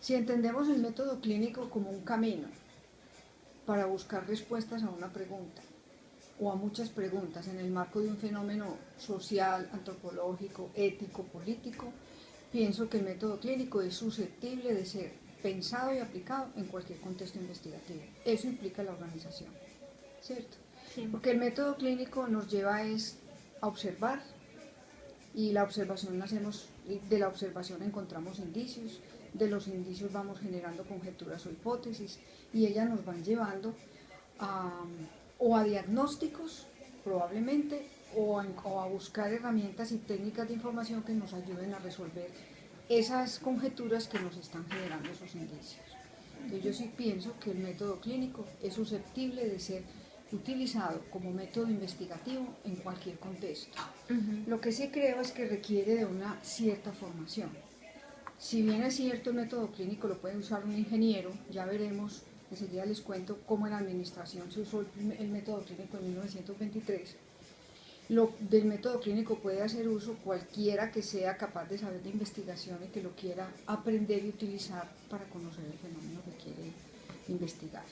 Si entendemos el método clínico como un camino para buscar respuestas a una pregunta o a muchas preguntas en el marco de un fenómeno social, antropológico, ético, político, pienso que el método clínico es susceptible de ser pensado y aplicado en cualquier contexto investigativo. Eso implica la organización, ¿cierto? Sí. Porque el método clínico nos lleva a observar, y de la observación encontramos indicios, de los indicios vamos generando conjeturas o hipótesis, y ellas nos van llevando a diagnósticos, probablemente, o a buscar herramientas y técnicas de información que nos ayuden a resolver esas conjeturas que nos están generando esos indicios. Entonces yo sí pienso que el método clínico es susceptible de ser utilizado como método investigativo en cualquier contexto. Lo que sí creo es que requiere de una cierta formación. Si bien es cierto, el método clínico lo puede usar un ingeniero, ya veremos, enseguida les cuento cómo en la administración se usó el método clínico en 1923. Del método clínico puede hacer uso cualquiera que sea capaz de saber de investigación y que lo quiera aprender y utilizar para conocer el fenómeno que quiere investigar.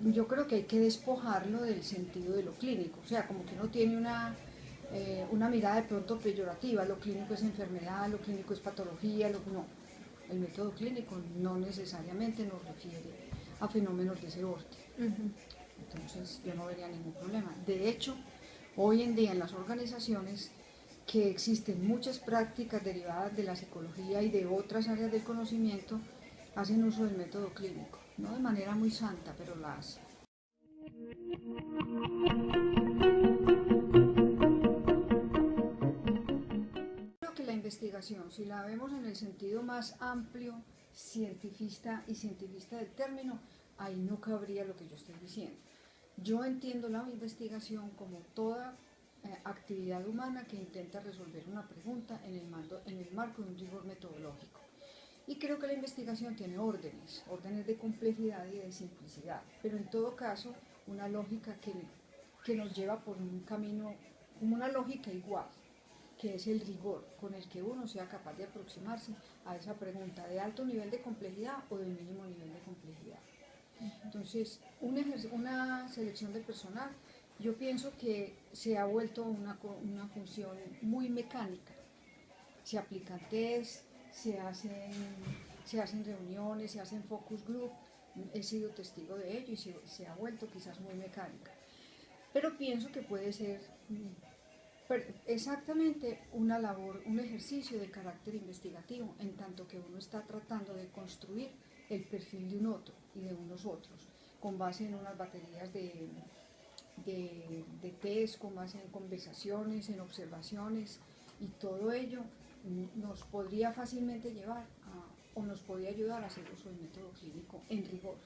Yo creo que hay que despojarlo del sentido de lo clínico, o sea, como que uno tiene una mirada de pronto peyorativa, lo clínico es enfermedad, lo clínico es patología, no. El método clínico no necesariamente nos refiere a fenómenos de ese orden. Entonces yo no vería ningún problema. De hecho, hoy en día en las organizaciones que existen muchas prácticas derivadas de la psicología y de otras áreas del conocimiento, hacen uso del método clínico, no de manera muy santa, pero la hacen. Creo que la investigación, si la vemos en el sentido más amplio, cientifista del término, ahí no cabría lo que yo estoy diciendo. Yo entiendo la investigación como toda actividad humana que intenta resolver una pregunta en el marco de un rigor metodológico. Y creo que la investigación tiene órdenes de complejidad y de simplicidad, pero en todo caso una lógica que nos lleva por un camino, como una lógica igual, que es el rigor con el que uno sea capaz de aproximarse a esa pregunta de alto nivel de complejidad o de mínimo nivel de complejidad. Entonces, una selección de personal, yo pienso que se ha vuelto una función muy mecánica. Se aplican test, se hacen reuniones, se hacen focus group, he sido testigo de ello y se ha vuelto quizás muy mecánica. Pero pienso que puede ser exactamente una labor, un ejercicio de carácter investigativo, en tanto que uno está tratando de construir el perfil de un otro y de unos otros, con base en unas baterías de test, con base en conversaciones, en observaciones, y todo ello nos podría fácilmente llevar o nos podría ayudar a hacer uso del método clínico en rigor,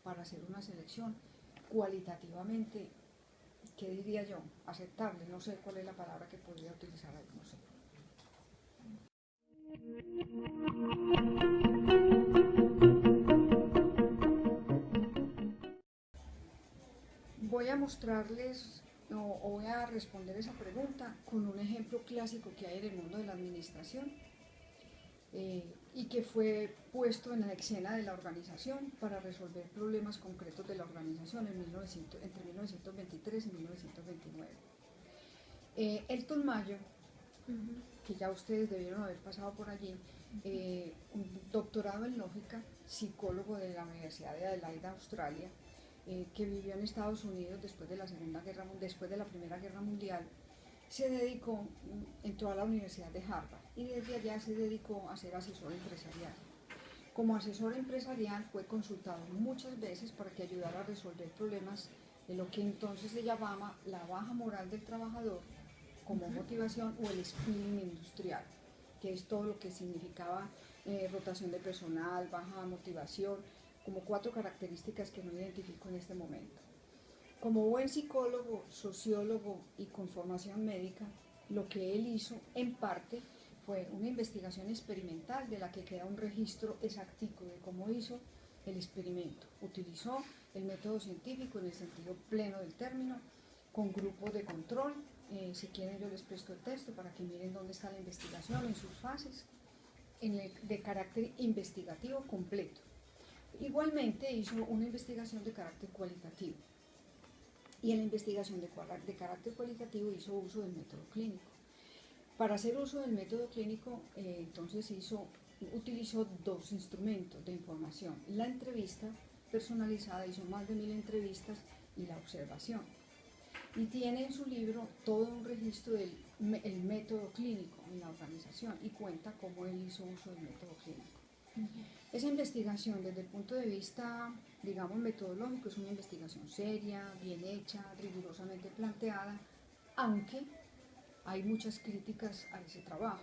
para hacer una selección cualitativamente, ¿qué diría yo? Aceptable, no sé cuál es la palabra que podría utilizar ahí, no sé. Voy a mostrarles o voy a responder esa pregunta con un ejemplo clásico que hay en el mundo de la administración y que fue puesto en la escena de la organización para resolver problemas concretos de la organización entre 1923 y 1929. Elton Mayo, que ya ustedes debieron haber pasado por allí, un doctorado en lógica, psicólogo de la Universidad de Adelaida, Australia, que vivió en Estados Unidos después de la Primera Guerra Mundial, entró a la Universidad de Harvard y desde allá se dedicó a ser asesor empresarial. Como asesor empresarial fue consultado muchas veces para que ayudara a resolver problemas de lo que entonces se llamaba la baja moral del trabajador como motivación, o el spilling industrial, que es todo lo que significaba rotación de personal, baja motivación, como 4 características que no identifico en este momento. Como buen psicólogo, sociólogo y con formación médica, lo que él hizo en parte fue una investigación experimental de la que queda un registro exactico de cómo hizo el experimento. Utilizó el método científico en el sentido pleno del término, con grupos de control. Si quieren yo les presto el texto para que miren dónde está la investigación en sus fases, de carácter investigativo completo. Igualmente hizo una investigación de carácter cualitativo. Y en la investigación de carácter cualitativo hizo uso del método clínico. Para hacer uso del método clínico, entonces utilizó dos instrumentos de información: la entrevista personalizada, hizo más de 1000 entrevistas, y la observación. Y tiene en su libro todo un registro del método clínico en la organización y cuenta cómo él hizo uso del método clínico. Esa investigación, desde el punto de vista, digamos, metodológico, es una investigación seria, bien hecha, rigurosamente planteada, aunque hay muchas críticas a ese trabajo.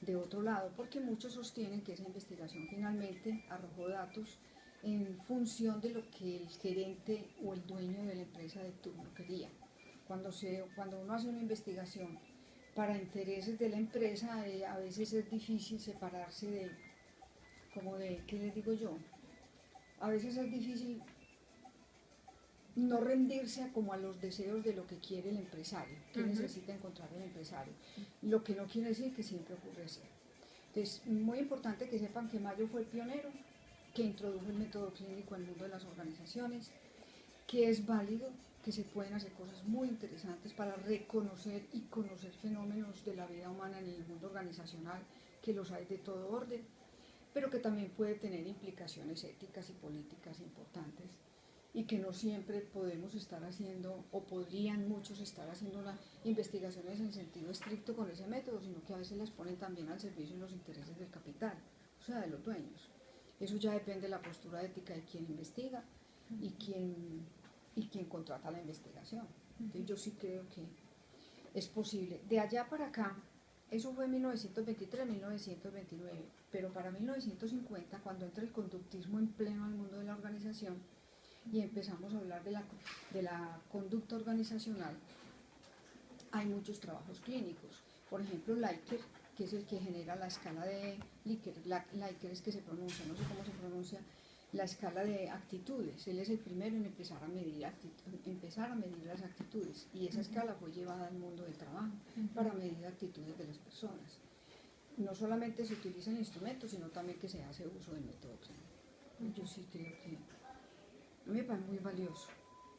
De otro lado, porque muchos sostienen que esa investigación finalmente arrojó datos en función de lo que el gerente o el dueño de la empresa de turno quería. Cuando uno hace una investigación para intereses de la empresa, a veces es difícil separarse ¿qué les digo yo? A veces es difícil no rendirse como a los deseos de lo que quiere el empresario, que necesita encontrar el empresario, lo que no quiere decir que siempre ocurre así. Entonces, muy importante que sepan que Mayo fue el pionero, que introdujo el método clínico en el mundo de las organizaciones, que es válido, que se pueden hacer cosas muy interesantes para reconocer y conocer fenómenos de la vida humana en el mundo organizacional, que los hay de todo orden, pero que también puede tener implicaciones éticas y políticas importantes, y que no siempre podemos estar haciendo, o podrían muchos estar haciendo investigaciones en sentido estricto con ese método, sino que a veces las ponen también al servicio de los intereses del capital, o sea, de los dueños. Eso ya depende de la postura ética de quien investiga y quien contrata la investigación. Entonces yo sí creo que es posible. De allá para acá, eso fue en 1923, 1929, pero para 1950, cuando entra el conductismo en pleno al mundo de la organización y empezamos a hablar de la conducta organizacional, hay muchos trabajos clínicos. Por ejemplo, Likert, que es el que genera la escala de Likert, Likert es que se pronuncia, no sé cómo se pronuncia, la escala de actitudes. Él es el primero en empezar a medir las actitudes, y esa escala fue llevada al mundo del trabajo para medir actitudes de las personas. No solamente se utilizan instrumentos, sino también que se hace uso del método clínico. Yo sí creo que a mí me parece muy valioso.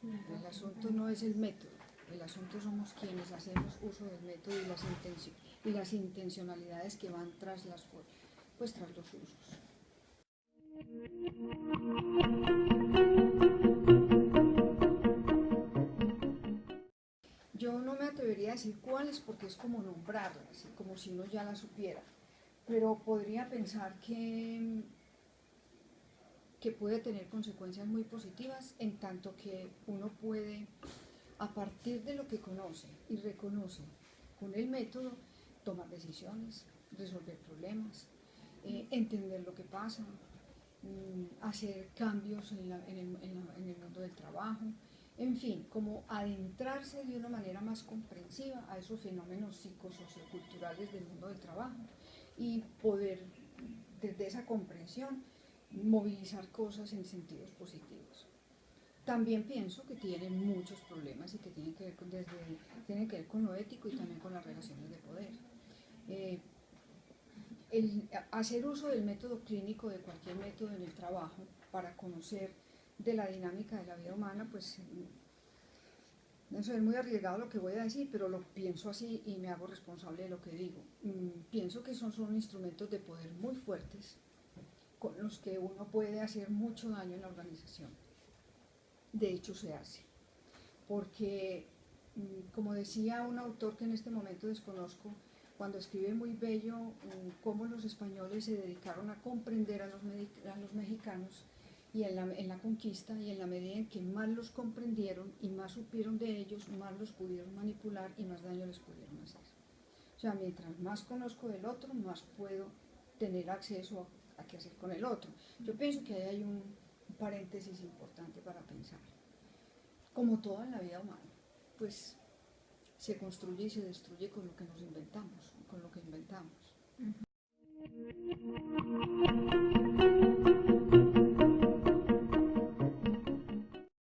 El asunto no es el método, el asunto somos quienes hacemos uso del método y las intencionalidades que van tras los usos. Yo no me atrevería a decir cuáles, porque es como nombrarlas, como si uno ya las supiera, pero podría pensar que puede tener consecuencias muy positivas, en tanto que uno puede, a partir de lo que conoce y reconoce con el método, tomar decisiones, resolver problemas, entender lo que pasa, hacer cambios en el mundo del trabajo, en fin, como adentrarse de una manera más comprensiva a esos fenómenos psicosocioculturales del mundo del trabajo, y poder, desde esa comprensión, movilizar cosas en sentidos positivos. También pienso que tiene muchos problemas y que tienen que ver con lo ético y también con las relaciones de poder. Hacer uso del método clínico, de cualquier método en el trabajo, para conocer de la dinámica de la vida humana, pues eso es muy arriesgado lo que voy a decir, pero lo pienso así y me hago responsable de lo que digo. Pienso que son instrumentos de poder muy fuertes, con los que uno puede hacer mucho daño en la organización. De hecho se hace, porque, como decía un autor que en este momento desconozco, cuando escribe muy bello cómo los españoles se dedicaron a comprender a los mexicanos y en la conquista, y en la medida en que más los comprendieron y más supieron de ellos, más los pudieron manipular y más daño les pudieron hacer. O sea, mientras más conozco del otro, más puedo tener acceso a qué hacer con el otro. Yo pienso que ahí hay un paréntesis importante para pensar. como todo en la vida humana, pues se construye y se destruye con lo que nos inventamos, con lo que inventamos.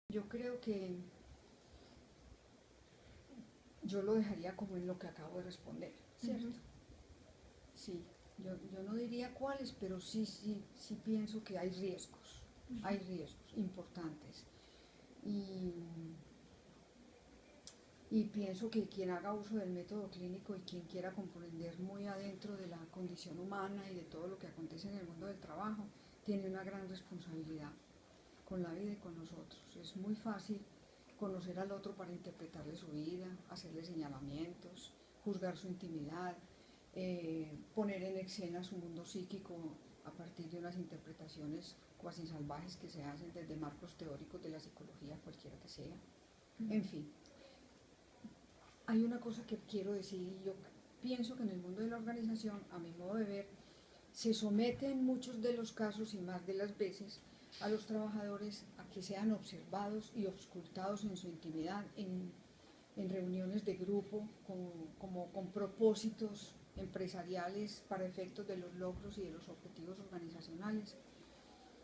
Yo creo que yo lo dejaría como en lo que acabo de responder, ¿cierto? Sí, yo no diría cuáles, pero sí pienso que hay riesgos importantes. Y pienso que quien haga uso del método clínico y quien quiera comprender muy adentro de la condición humana y de todo lo que acontece en el mundo del trabajo, tiene una gran responsabilidad con la vida y con nosotros. Es muy fácil conocer al otro para interpretarle su vida, hacerle señalamientos, juzgar su intimidad, poner en escena su mundo psíquico a partir de unas interpretaciones cuasi salvajes que se hacen desde marcos teóricos de la psicología, cualquiera que sea. En fin, hay una cosa que quiero decir, y yo pienso que en el mundo de la organización, a mi modo de ver, se somete en muchos de los casos y más de las veces a los trabajadores a que sean observados y auscultados en su intimidad, en reuniones de grupo, con propósitos empresariales para efectos de los logros y de los objetivos organizacionales,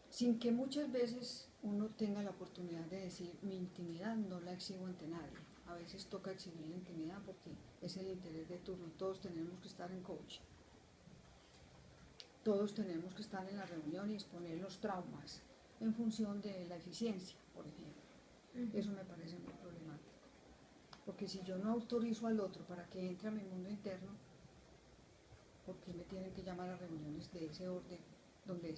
sin que muchas veces uno tenga la oportunidad de decir: mi intimidad no la exhibo ante nadie. A veces toca exhibir la intimidad porque es el interés de turno. Todos tenemos que estar en coaching, todos tenemos que estar en la reunión y exponer los traumas en función de la eficiencia, por ejemplo. Eso me parece muy problemático, porque si yo no autorizo al otro para que entre a mi mundo interno, ¿por qué me tienen que llamar a reuniones de ese orden, donde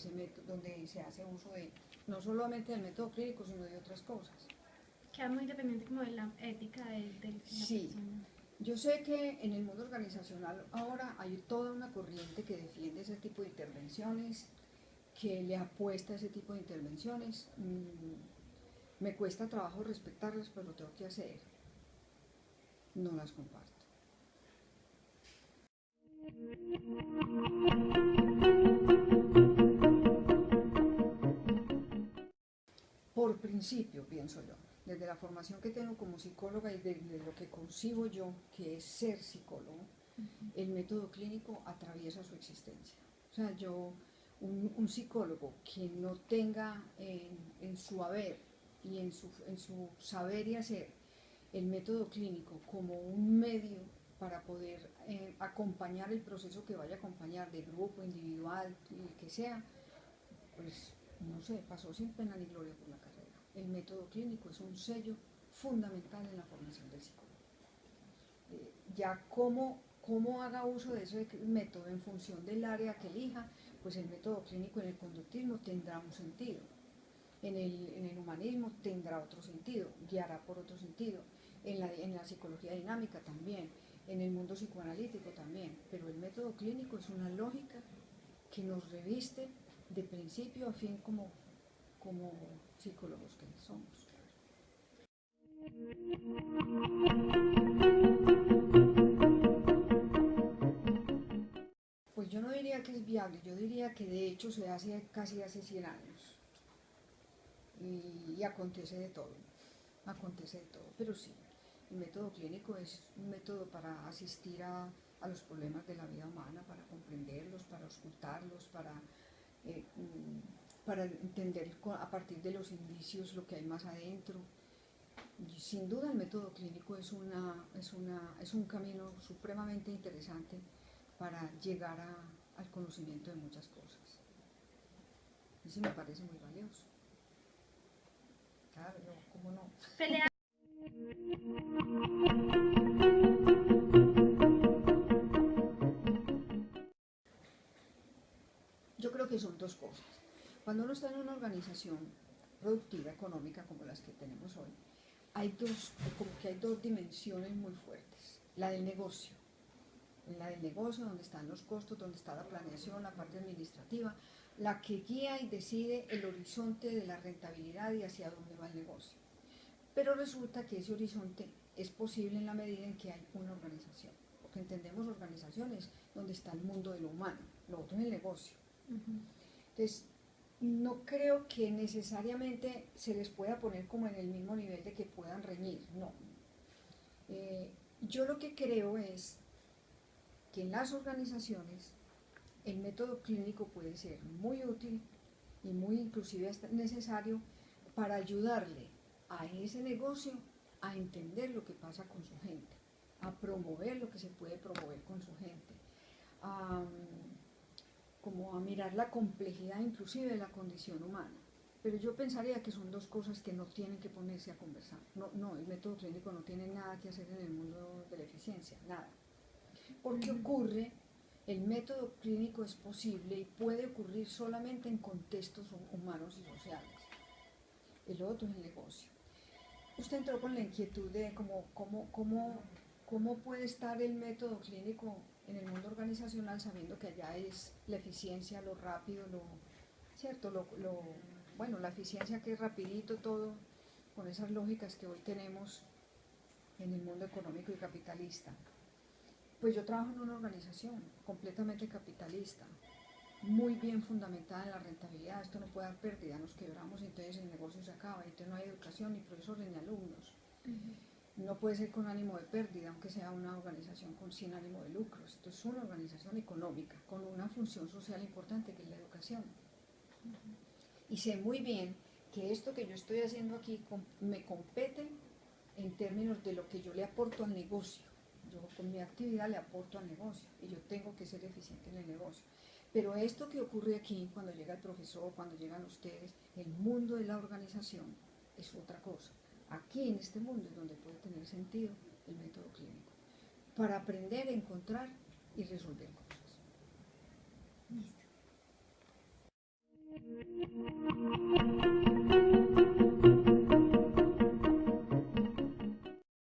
se hace uso de no solamente del método clínico, sino de otras cosas? Queda muy dependiente como de la ética de la sí. persona. Yo sé que en el mundo organizacional ahora hay toda una corriente que defiende ese tipo de intervenciones, que le apuesta a ese tipo de intervenciones. Me cuesta trabajo respetarlas, pero lo tengo que hacer. No las comparto. Por principio, pienso yo, desde la formación que tengo como psicóloga y desde lo que concibo yo, que es ser psicólogo, el método clínico atraviesa su existencia. O sea, un psicólogo que no tenga en su haber y en su saber y hacer el método clínico como un medio para poder acompañar el proceso que vaya a acompañar, de grupo, individual, el que sea, pues no sé, pasó sin pena ni gloria por la carrera. El método clínico es un sello fundamental en la formación del psicólogo. Ya cómo haga uso de ese método en función del área que elija, pues el método clínico en el conductismo tendrá un sentido, en el humanismo tendrá otro sentido, guiará por otro sentido, en la psicología dinámica también, en el mundo psicoanalítico también, pero el método clínico es una lógica que nos reviste de principio a fin como psicólogos que somos. Pues yo no diría que es viable, yo diría que de hecho se hace casi hace 100 años y acontece de todo, pero sí, el método clínico es un método para asistir a los problemas de la vida humana, para comprenderlos, para auscultarlos, para entender a partir de los indicios lo que hay más adentro. Sin duda el método clínico es un camino supremamente interesante para llegar al conocimiento de muchas cosas. Y sí me parece muy valioso. Claro, ¿cómo no? Pelea. Yo creo que son dos cosas. Cuando uno está en una organización productiva, económica, como las que tenemos hoy, hay dos dimensiones muy fuertes. La del negocio, donde están los costos, donde está la planeación, la parte administrativa, la que guía y decide el horizonte de la rentabilidad y hacia dónde va el negocio. Pero resulta que ese horizonte es posible en la medida en que hay una organización, porque entendemos organizaciones donde está el mundo de lo humano, lo otro es el negocio. Entonces, no creo que necesariamente se les pueda poner como en el mismo nivel de que puedan reñir, no. Yo lo que creo es que en las organizaciones el método clínico puede ser muy útil y muy inclusive hasta necesario para ayudarle a ese negocio a entender lo que pasa con su gente, a promover lo que se puede promover con su gente, a, como a mirar la complejidad inclusive de la condición humana. Pero yo pensaría que son dos cosas que no tienen que ponerse a conversar. No, no, el método clínico no tiene nada que hacer en el mundo de la eficiencia, nada. Porque ocurre, el método clínico es posible y puede ocurrir solamente en contextos humanos y sociales. El otro es el negocio. Usted entró con la inquietud de cómo puede estar el método clínico en el mundo organizacional sabiendo que allá es la eficiencia, lo rápido, ¿cierto? Bueno, la eficiencia que es rapidito todo, con esas lógicas que hoy tenemos en el mundo económico y capitalista. Pues yo trabajo en una organización completamente capitalista, muy bien fundamentada en la rentabilidad. Esto no puede dar pérdida, nos quebramos y entonces el negocio se acaba, entonces no hay educación, ni profesores, ni alumnos. No puede ser con ánimo de pérdida, aunque sea una organización sin ánimo de lucro. Esto es una organización económica con una función social importante que es la educación. Y sé muy bien que esto que yo estoy haciendo aquí me compete en términos de lo que yo le aporto al negocio. Yo con mi actividad le aporto al negocio y yo tengo que ser eficiente en el negocio. Pero esto que ocurre aquí, cuando llega el profesor, cuando llegan ustedes, el mundo de la organización es otra cosa. Aquí en este mundo es donde puede tener sentido el método clínico, para aprender, encontrar y resolver cosas.